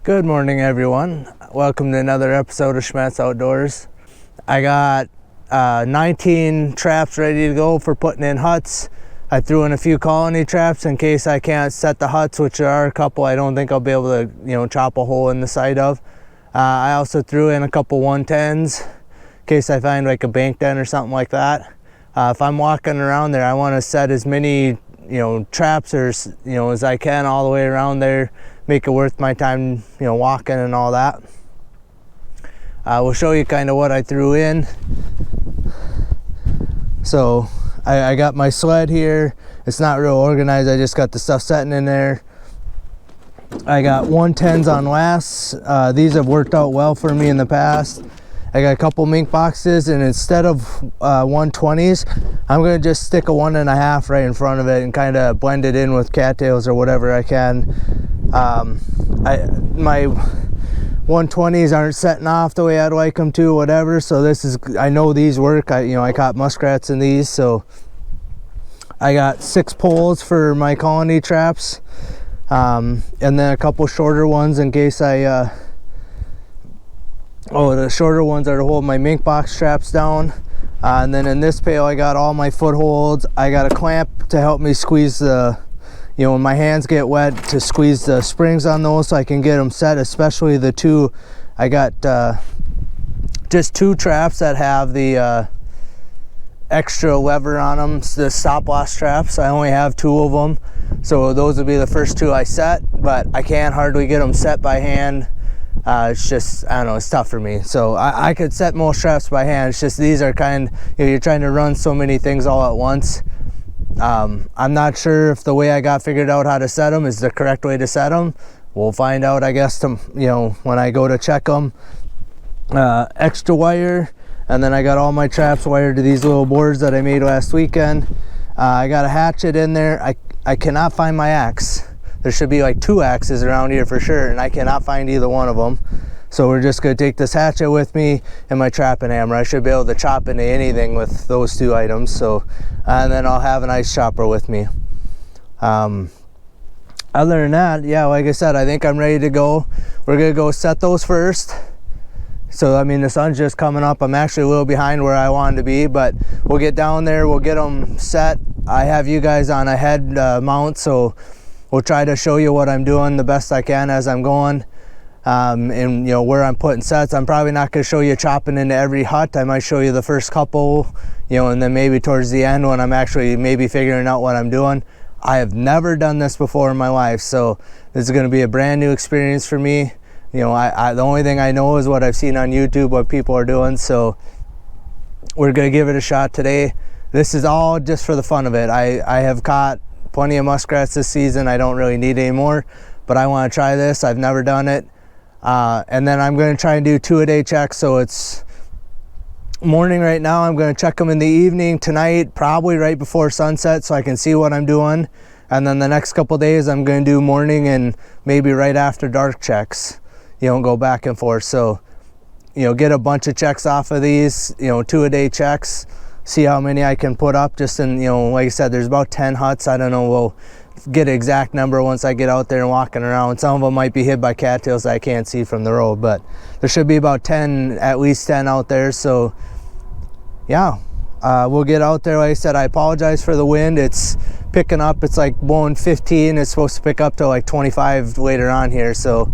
Good morning, everyone. Welcome to another episode of Schmattz Outdoors. I got 19 traps ready to go for putting in huts. I threw in a few colony traps in case I can't set the huts, which there are a couple I don't think I'll be able to, chop a hole in the side of. I also threw in a couple 110s in case I find like a bank den or something like that. If I'm walking around there, I want to set as many traps or as I can all the way around there, make it worth my time walking and all that. We'll show you kind of what I threw in. So I got my sled here. It's not real organized, I just got the stuff sitting in there. I got 110s on lasts. These have worked out well for me in the past. I got a couple mink boxes, and instead of 120s, I'm going to just stick a 1.5 right in front of it and kind of blend it in with cattails or whatever I can. My 120s aren't setting off the way I'd like them to, whatever, so I know these work. I caught muskrats in these, so I got 6 poles for my colony traps, and then a couple shorter ones in case the shorter ones are to hold my mink box traps down. And then in this pail I got all my footholds. I got a clamp to help me squeeze when my hands get wet, to squeeze the springs on those so I can get them set, especially the two. I got just 2 traps that have the extra lever on them, the stop loss traps. I only have 2 of them, so those would be the first 2 I set, but I can't hardly get them set by hand. It's just, I don't know, it's tough for me. So I could set most traps by hand. It's just these are you're trying to run so many things all at once. I'm not sure if the way I got figured out how to set them is the correct way to set them. We'll find out, I guess, when I go to check them. Extra wire, and then I got all my traps wired to these little boards that I made last weekend. I got a hatchet in there. I cannot find my axe. There should be like 2 axes around here for sure, and I cannot find either one of them. So we're just going to take this hatchet with me and my trapping hammer. I should be able to chop into anything with those 2 items. So, and then I'll have an ice chopper with me. Other than that, yeah, like I said, I think I'm ready to go. We're going to go set those first. So, I mean, the sun's just coming up. I'm actually a little behind where I wanted to be, but we'll get down there. We'll get them set. I have you guys on a head mount, so we'll try to show you what I'm doing the best I can as I'm going, and where I'm putting sets. I'm probably not going to show you chopping into every hut. I might show you the first couple, and then maybe towards the end when I'm actually maybe figuring out what I'm doing. I have never done this before in my life, so this is going to be a brand new experience for me. The only thing I know is what I've seen on YouTube, what people are doing, so we're going to give it a shot today. This is all just for the fun of it. I have caught plenty of muskrats this season. I don't really need any more, but I want to try this. I've never done it. And then I'm going to try and do 2-a-day checks. So it's morning right now. I'm going to check them in the evening tonight, probably right before sunset, so I can see what I'm doing. And then the next couple days I'm going to do morning and maybe right after dark checks, go back and forth. So, get a bunch of checks off of these, 2-a-day checks. See how many I can put up just in, like I said, there's about 10 huts. I don't know, we'll get an exact number once I get out there and walking around. Some of them might be hid by cattails that I can't see from the road, but there should be about 10, at least 10 out there. So yeah, we'll get out there. Like I said, I apologize for the wind. It's picking up. It's like blowing 15. It's supposed to pick up to like 25 later on here. So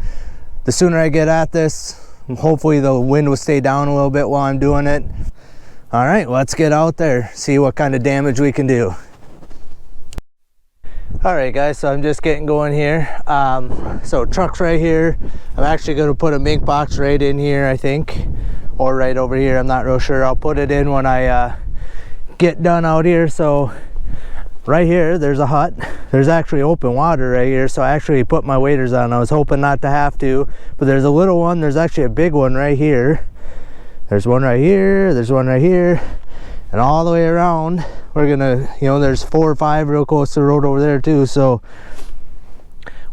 the sooner I get at this, hopefully the wind will stay down a little bit while I'm doing it. All right, let's get out there, see what kind of damage we can do. All right, guys, so I'm just getting going here. So truck's right here. I'm actually going to put a mink box right in here, I think, or right over here. I'm not real sure. I'll put it in when I get done out here. So right here, there's a hut. There's actually open water right here, so I actually put my waders on. I was hoping not to have to, but there's a little one. There's actually a big one right here. There's one right here, there's one right here, and all the way around. We're gonna, there's 4 or 5 real close to the road over there too. So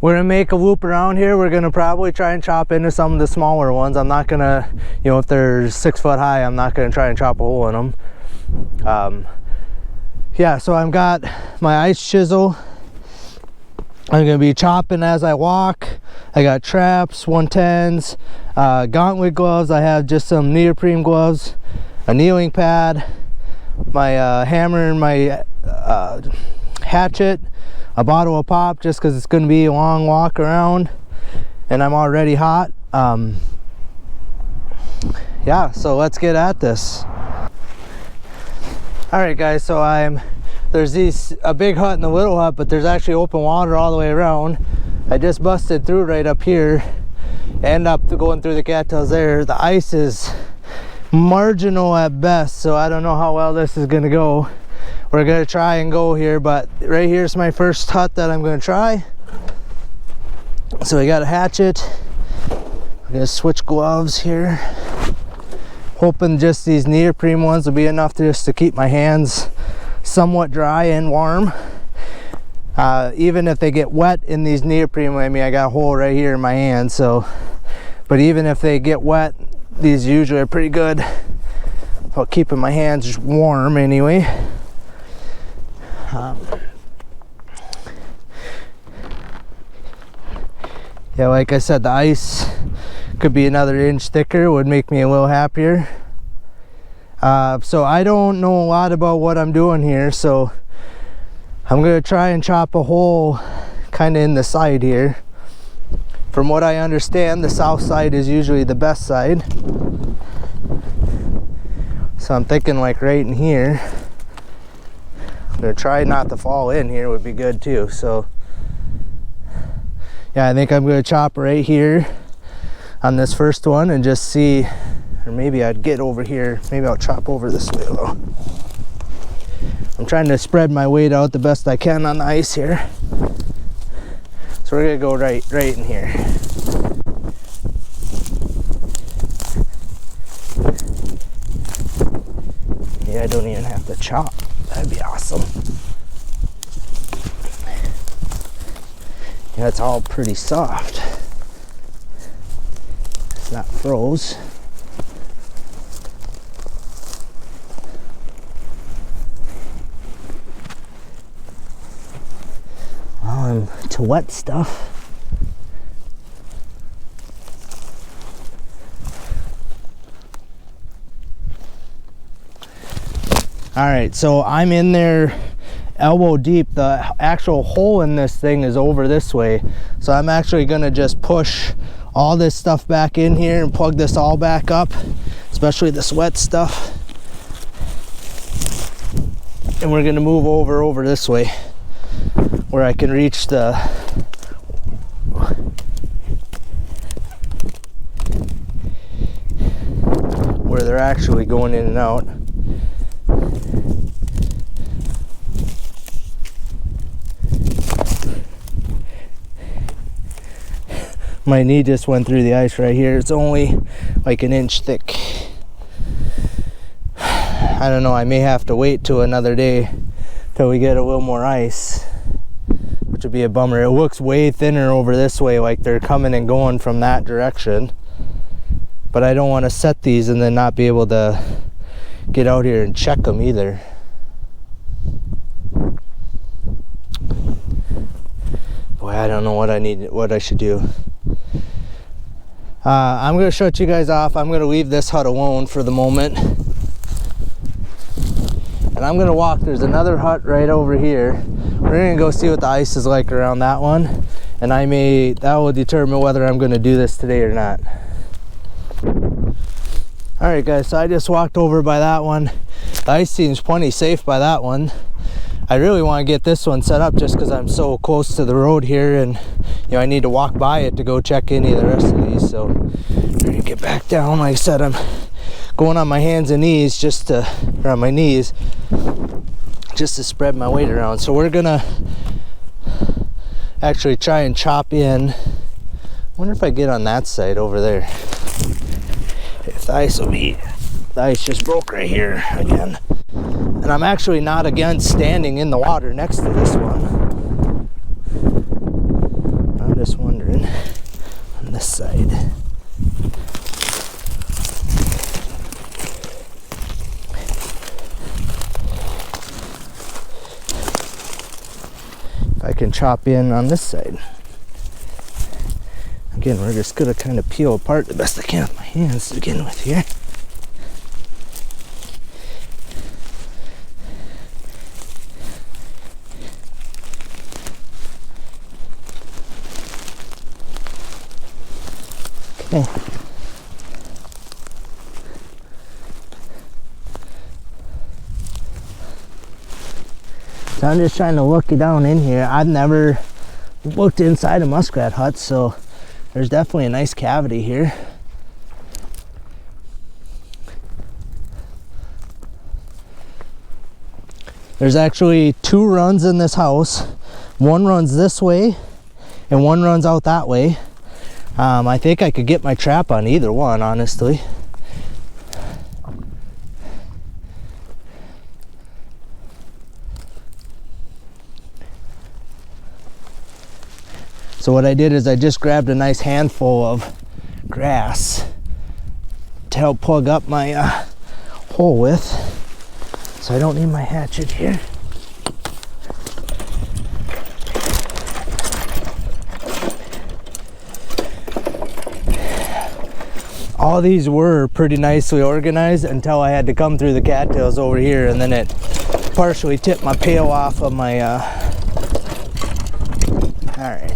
we're gonna make a loop around here. We're gonna probably try and chop into some of the smaller ones. I'm not gonna, you know, if they're 6 foot high, I'm not gonna try and chop a hole in them. Yeah, so I've got my ice chisel. I'm gonna be chopping as I walk. I got traps, 110s, gauntlet gloves. I have just some neoprene gloves, a kneeling pad, my hammer and my hatchet, a bottle of pop just because it's gonna be a long walk around and I'm already hot. Yeah, so let's get at this. All right, guys, so there's a big hut and a little hut, but there's actually open water all the way around. I just busted through right up here, end up going through the cattails there. The ice is marginal at best, so I don't know how well this is gonna go. We're gonna try and go here, but right here's my first hut that I'm gonna try. So we got a hatchet. I'm gonna switch gloves here. Hoping just these neoprene ones will be enough just to keep my hands somewhat dry and warm. Even if they get wet in these neoprene, I mean, I got a hole right here in my hand, so, but even if they get wet, these usually are pretty good about keeping my hands warm anyway. Yeah, like I said, the ice could be another inch thicker, would make me a little happier. So I don't know a lot about what I'm doing here, so I'm gonna try and chop a hole kind of in the side here. From what I understand, the south side is usually the best side, so I'm thinking like right in here. I'm gonna try not to fall in here, would be good too. So yeah, I think I'm gonna chop right here on this first one and just see, or maybe I'd get over here. Maybe I'll chop over this way though. I'm trying to spread my weight out the best I can on the ice here. So we're gonna go right in here. Yeah, I don't even have to chop. That'd be awesome. Yeah, it's all pretty soft. It's not froze. Well, I'm to wet stuff. All right, so I'm in there elbow deep. The actual hole in this thing is over this way, so I'm actually gonna just push all this stuff back in here and plug this all back up, especially this wet stuff, and we're gonna move over this way where I can reach the where they're actually going in and out. My knee just went through the ice right here. It's only like an inch thick. I don't know, I may have to wait till another day till we get a little more ice, which would be a bummer. It looks way thinner over this way, like they're coming and going from that direction. But I don't want to set these and then not be able to get out here and check them either. Boy, I don't know what I should do. I'm going to shut you guys off. I'm going to leave this hut alone for the moment. And I'm going to walk. There's another hut right over here. We're going to go see what the ice is like around that one. And that will determine whether I'm going to do this today or not. Alright guys, so I just walked over by that one. The ice seems plenty safe by that one. I really want to get this one set up just because I'm so close to the road here, and you know, I need to walk by it to go check any of the rest of these. So I'm going to get back down. Like I said, I'm going on my hands and knees or on my knees just to spread my weight around. So we're gonna actually try and chop in. I wonder if I get on that side over there. If the ice just broke right here again. And I'm actually not against standing in the water next to this one. this side. If I can chop in on this side. Again, we're just gonna kind of peel apart the best I can with my hands to begin with here. Okay. So I'm just trying to look down in here. I've never looked inside a muskrat hut, so there's definitely a nice cavity here. There's actually 2 runs in this house. One runs this way and one runs out that way. I think I could get my trap on either one, honestly. So what I did is I just grabbed a nice handful of grass to help plug up my hole with. So I don't need my hatchet here. All these were pretty nicely organized until I had to come through the cattails over here, and then it partially tipped my pail off of my alright.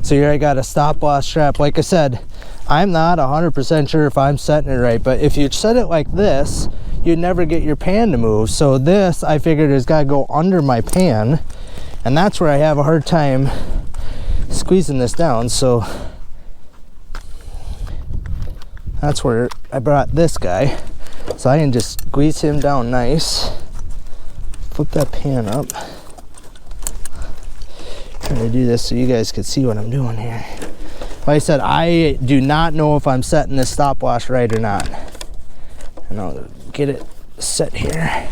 So here I got a stop-loss strap. Like I said, I'm not 100% sure if I'm setting it right, but if you set it like this, you'd never get your pan to move. So this, I figured, has got to go under my pan, and that's where I have a hard time squeezing this down. So that's where I brought this guy, so I can just squeeze him down nice. Flip that pan up. Trying to do this so you guys can see what I'm doing here. Like I said, I do not know if I'm setting this stopwatch right or not. And I'll get it set here.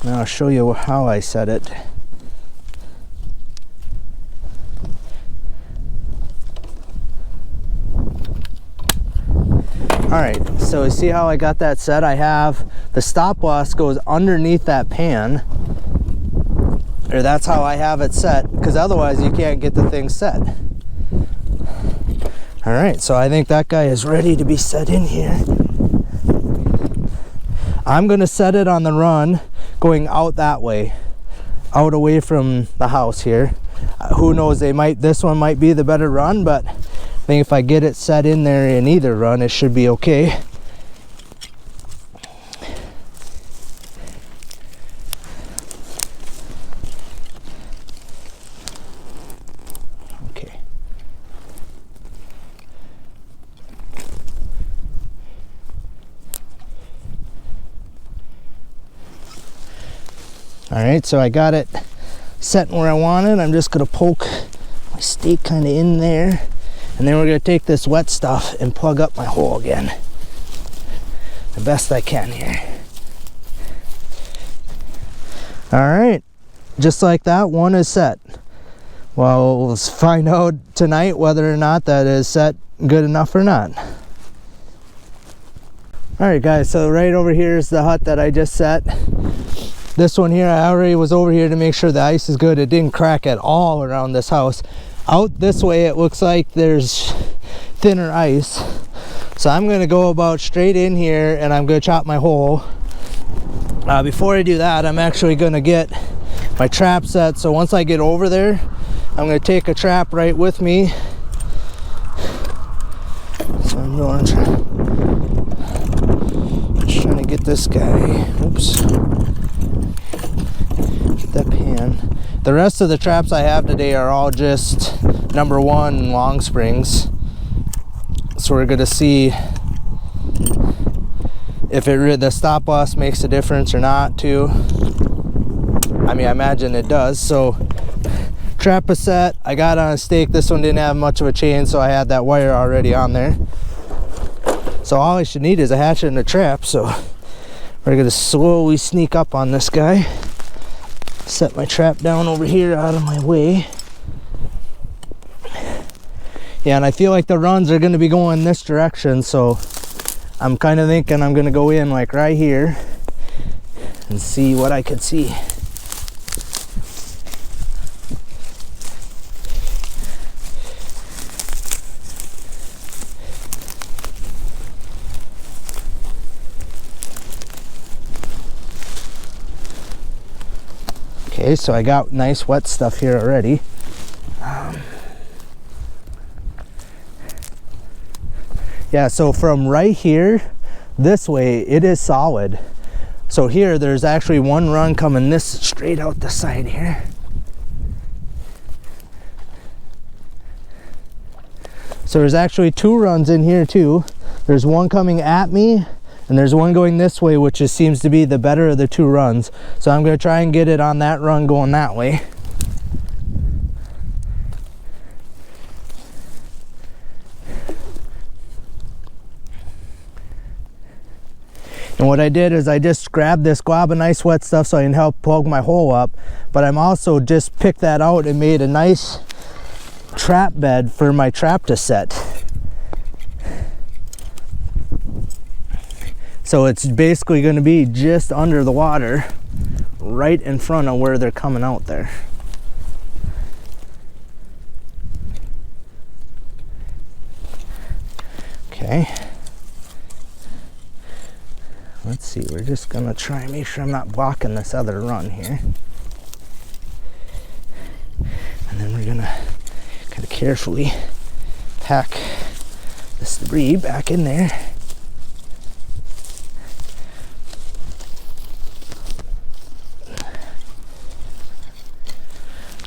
Now I'll show you how I set it. Alright, so you see how I got that set? I have the stopwatch goes underneath that pan. Or that's how I have it set, because otherwise you can't get the thing set. Alright, so I think that guy is ready to be set in here. I'm going to set it on the run going out that way, out away from the house here. Who knows, this one might be the better run, but I think if I get it set in there in either run, it should be okay. Alright, so I got it set where I want it. I'm just going to poke my stake kind of in there. And then we're going to take this wet stuff and plug up my hole again. The best I can here. Alright, just like that, one is set. Well, let's find out tonight whether or not that is set good enough or not. Alright guys, so right over here is the hut that I just set. This one here, I already was over here to make sure the ice is good. It didn't crack at all around this house. Out this way, it looks like there's thinner ice. So I'm going to go about straight in here and I'm going to chop my hole. Before I do that, I'm actually going to get my trap set. So once I get over there, I'm going to take a trap right with me. So I'm going just trying to get this guy. Oops. That pan. The rest of the traps I have today are all just #1 long springs. So we're gonna see if the stop loss makes a difference or not too. I mean, I imagine it does. So trap is set. I got on a stake. This one didn't have much of a chain, so I had that wire already on there. So all I should need is a hatchet and a trap. So we're gonna slowly sneak up on this guy. Set my trap down over here out of my way. Yeah, and I feel like the runs are going to be going this direction, so I'm kind of thinking I'm going to go in like right here and see what I could see. Okay, so I got nice wet stuff here already. Yeah, so from right here this way it is solid. So here there's actually one run coming this straight out the side here. So there's actually two runs in here too. There's one coming at me and there's one going this way, which just seems to be the better of the two runs. So I'm going to try and get it on that run going that way. And what I did is I just grabbed this glob of nice wet stuff so I can help plug my hole up, but I'm also just picked that out and made a nice trap bed for my trap to set. So it's basically going to be just under the water, right in front of where they're coming out there. Okay. Let's see, we're just gonna try and make sure I'm not blocking this other run here. And then we're gonna kind of carefully pack this debris back in there.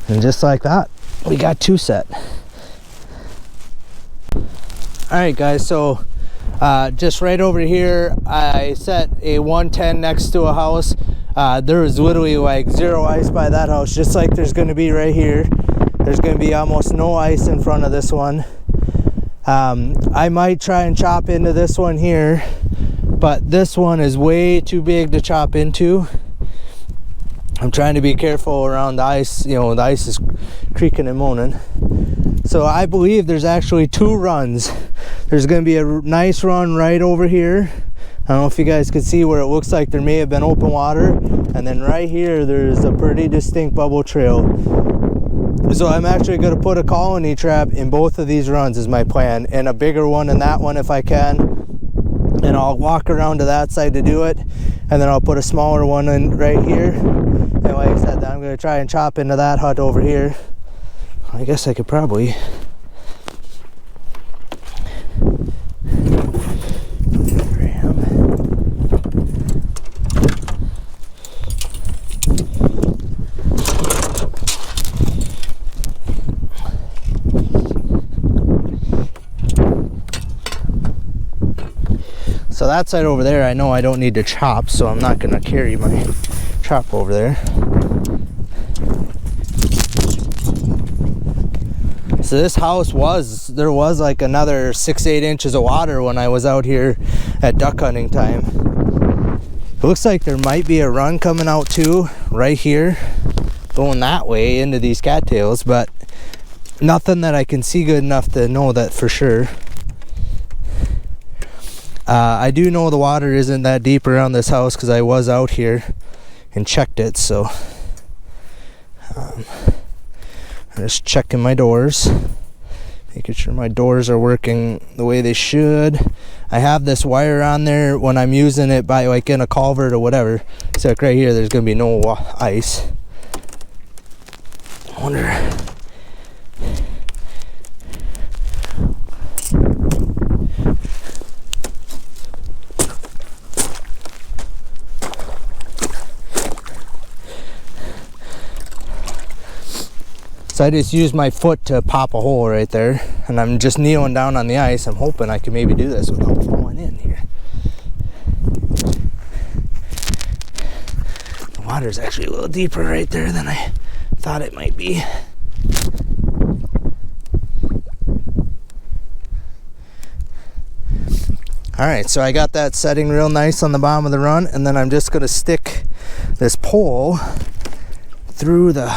And just like that, we got two set. All right, guys, so just right over here, I set a 110 next to a house. There was literally like zero ice by that house, just like there's going to be right here. There's going to be almost no ice in front of this one. I might try and chop into this one here, but this one is way too big to chop into. I'm trying to be careful around the ice. You know, the ice is creaking and moaning. So I believe there's actually two runs. There's going to be a nice run right over here. I don't know if you guys can see where it looks like there may have been open water. And then right here, there's a pretty distinct bubble trail. So I'm actually going to put a colony trap in both of these runs is my plan. And a bigger one in that one if I can. And I'll walk around to that side to do it. And then I'll put a smaller one in right here. And like I said, I'm going to try and chop into that hut over here. I guess I could probably ram. So that side over there, I know I don't need to chop, so I'm not going to carry my chop over there. So this house there was like another 6-8 inches of water when I was out here at duck hunting time. It looks like there might be a run coming out too, right here, going that way into these cattails, but nothing that I can see good enough to know that for sure. I do know the water isn't that deep around this house because I was out here and checked it, so I'm just checking my doors, making sure my doors are working the way they should. I have this wire on there when I'm using it by like in a culvert or whatever. So like right here, there's gonna be no ice. I wonder. So I just used my foot to pop a hole right there, and I'm just kneeling down on the ice. I'm hoping I can maybe do this without falling in here. The water's actually a little deeper right there than I thought it might be. Alright, so I got that setting real nice on the bottom of the run, and then I'm just going to stick this pole through the...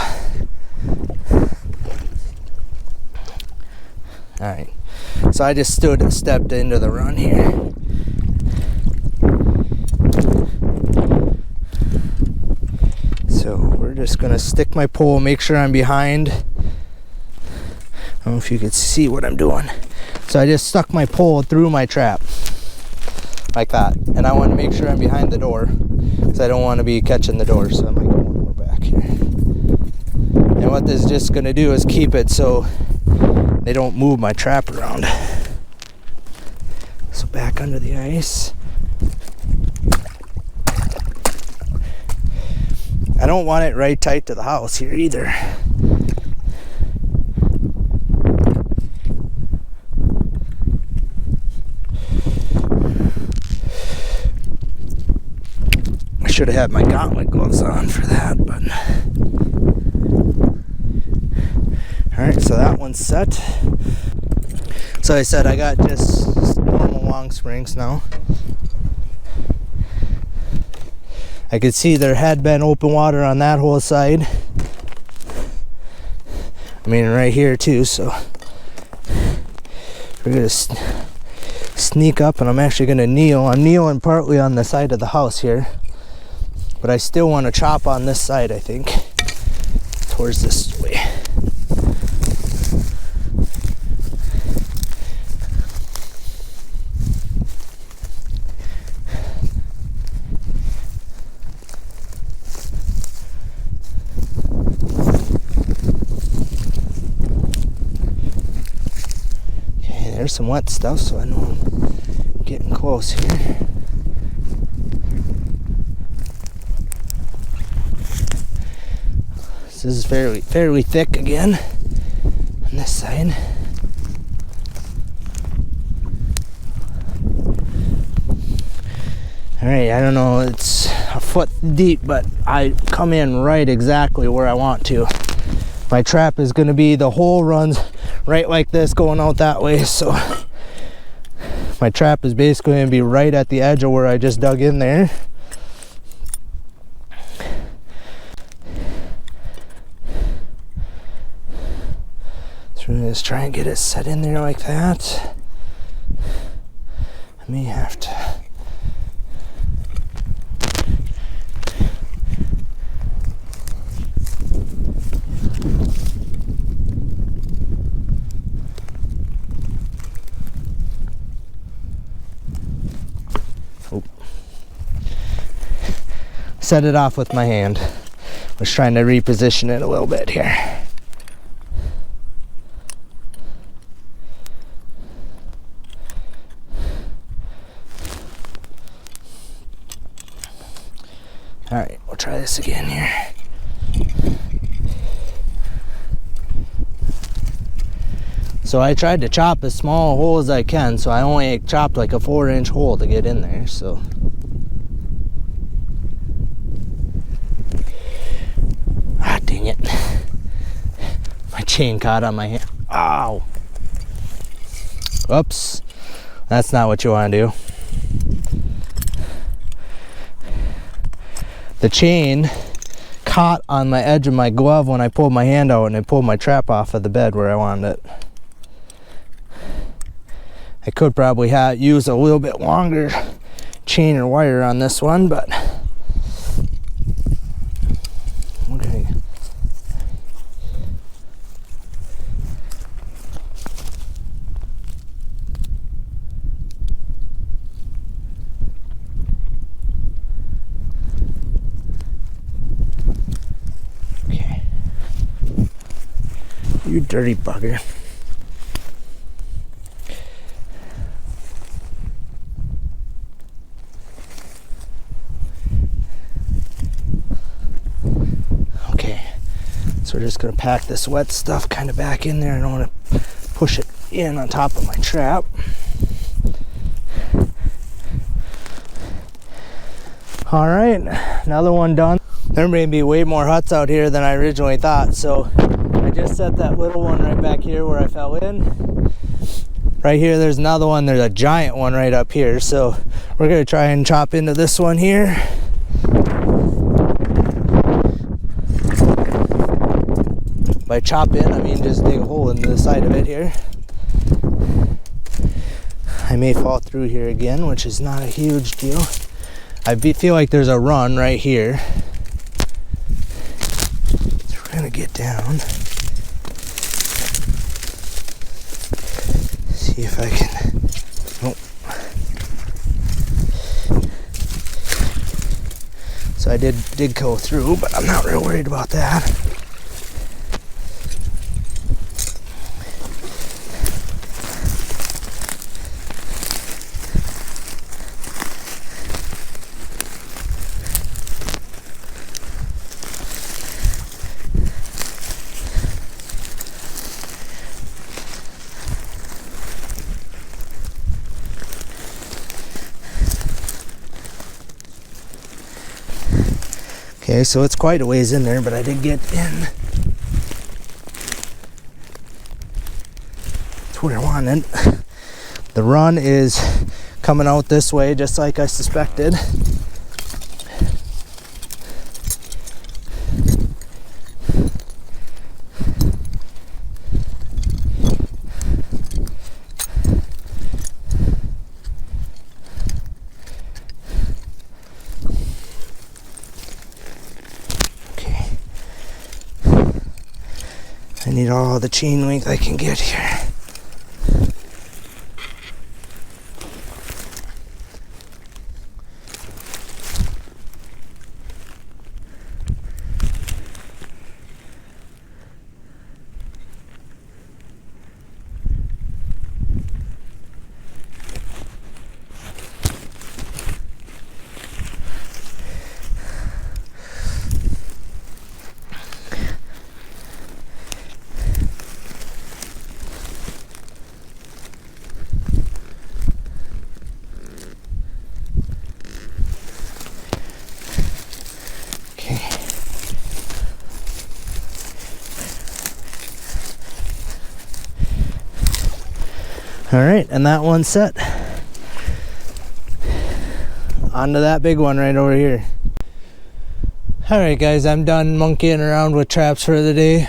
Alright, so I just stepped into the run here. So we're just gonna stick my pole, make sure I'm behind. I don't know if you can see what I'm doing. So I just stuck my pole through my trap, like that. And I want to make sure I'm behind the door, because I don't want to be catching the door. So I might go one more back here. And what this is just gonna do is keep it so they don't move my trap around. So back under the ice. I don't want it right tight to the house here either. I should have had my gauntlet gloves on for that, but... Alright, so that one's set. So I said I got just normal long springs now. I could see there had been open water on that whole side. I mean, right here too, so we're gonna sneak up, and I'm actually gonna kneel. I'm kneeling partly on the side of the house here, but I still want to chop on this side, I think, towards this way. There's some wet stuff, so I know I'm getting close here. This is fairly thick again on this side. Alright, I don't know, it's a foot deep, but I come in right exactly where I want to. My trap is going to be, the hole runs right like this going out that way, so my trap is basically going to be right at the edge of where I just dug in there. So we're going to try and get it set in there like that. I may have to... set it off with my hand. Was trying to reposition it a little bit here. All right, we'll try this again here. So I tried to chop as small a hole as I can, so I only chopped like a 4-inch hole to get in there, so. Ah, dang it. My chain caught on my hand. Ow. Oops. That's not what you want to do. The chain caught on my edge of my glove when I pulled my hand out, and it pulled my trap off of the bed where I wanted it. I could probably use a little bit longer chain or wire on this one, but okay. Okay. You dirty bugger. So we're just going to pack this wet stuff kind of back in there. I don't want to push it in on top of my trap. All right, another one done. There may be way more huts out here than I originally thought. So I just set that little one right back here where I fell in. Right here, there's another one. There's a giant one right up here. So we're going to try and chop into this one here. By chop in, I mean just dig a hole in the side of it here. I may fall through here again, which is not a huge deal. I feel like there's a run right here. So we're gonna get down. See if I can. Oh. So I did go through, but I'm not real worried about that. Okay, so it's quite a ways in there, but I did get in. That's what I wanted. The run is coming out this way, just like I suspected. I need all the chain length I can get here. All right, and that one's set. On to that big one right over here. All right, guys, I'm done monkeying around with traps for the day.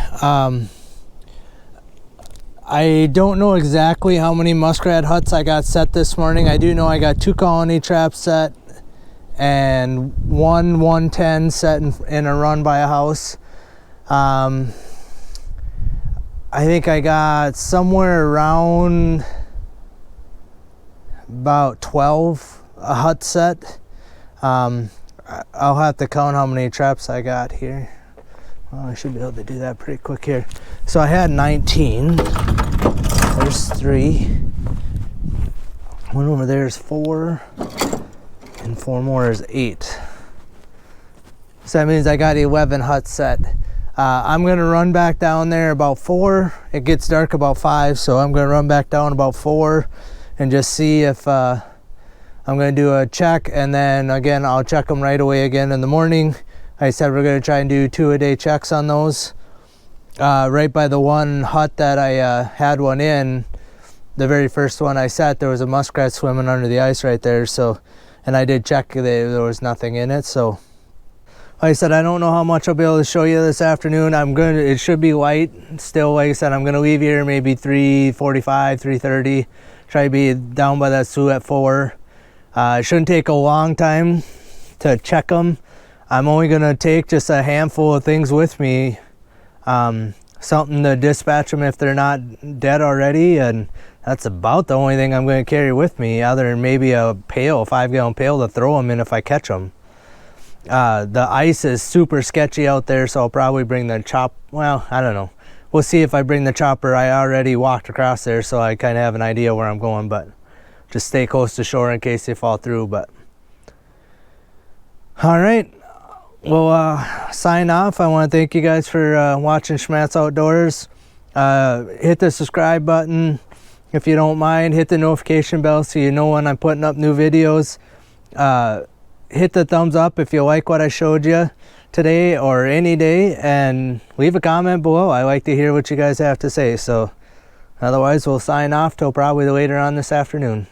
I don't know exactly how many muskrat huts I got set this morning. I do know I got 2 colony traps set and 110 set in a run by a house. I think I got somewhere around about 12 a hut set. I'll have to count how many traps I got here. Well, I should be able to do that pretty quick here. So I had 19. There's 3. One over there is 4. And 4 more is 8. So that means I got 11 huts set. I'm gonna run back down there about 4. It gets dark about 5, so I'm gonna run back down about 4 and just see if I'm gonna do a check, and then again I'll check them right away again in the morning. I said we're gonna try and do 2-a-day checks on those. Right by the one hut that I had one in, the very first one I set, there was a muskrat swimming under the ice right there. So, and I did check, there was nothing in it. So like I said, I don't know how much I'll be able to show you this afternoon. It should be light still. Like I said, I'm gonna leave here maybe 3:45, 3:30. Try to be down by that Sioux at 4. It shouldn't take a long time to check them. I'm only gonna take just a handful of things with me. Something to dispatch them if they're not dead already, and that's about the only thing I'm gonna carry with me, other than maybe a pail, 5-gallon pail to throw them in if I catch them. The ice is super sketchy out there, so I'll probably bring the well, I don't know. We'll see if I bring the chopper. I already walked across there, so I kind of have an idea where I'm going, but just stay close to shore in case they fall through. But all right, we'll sign off. I want to thank you guys for watching Schmattz Outdoors. Hit the subscribe button if you don't mind. Hit the notification bell so you know when I'm putting up new videos. Hit the thumbs up if you like what I showed you today or any day, and leave a comment below. I like to hear what you guys have to say. So otherwise, we'll sign off till probably later on this afternoon.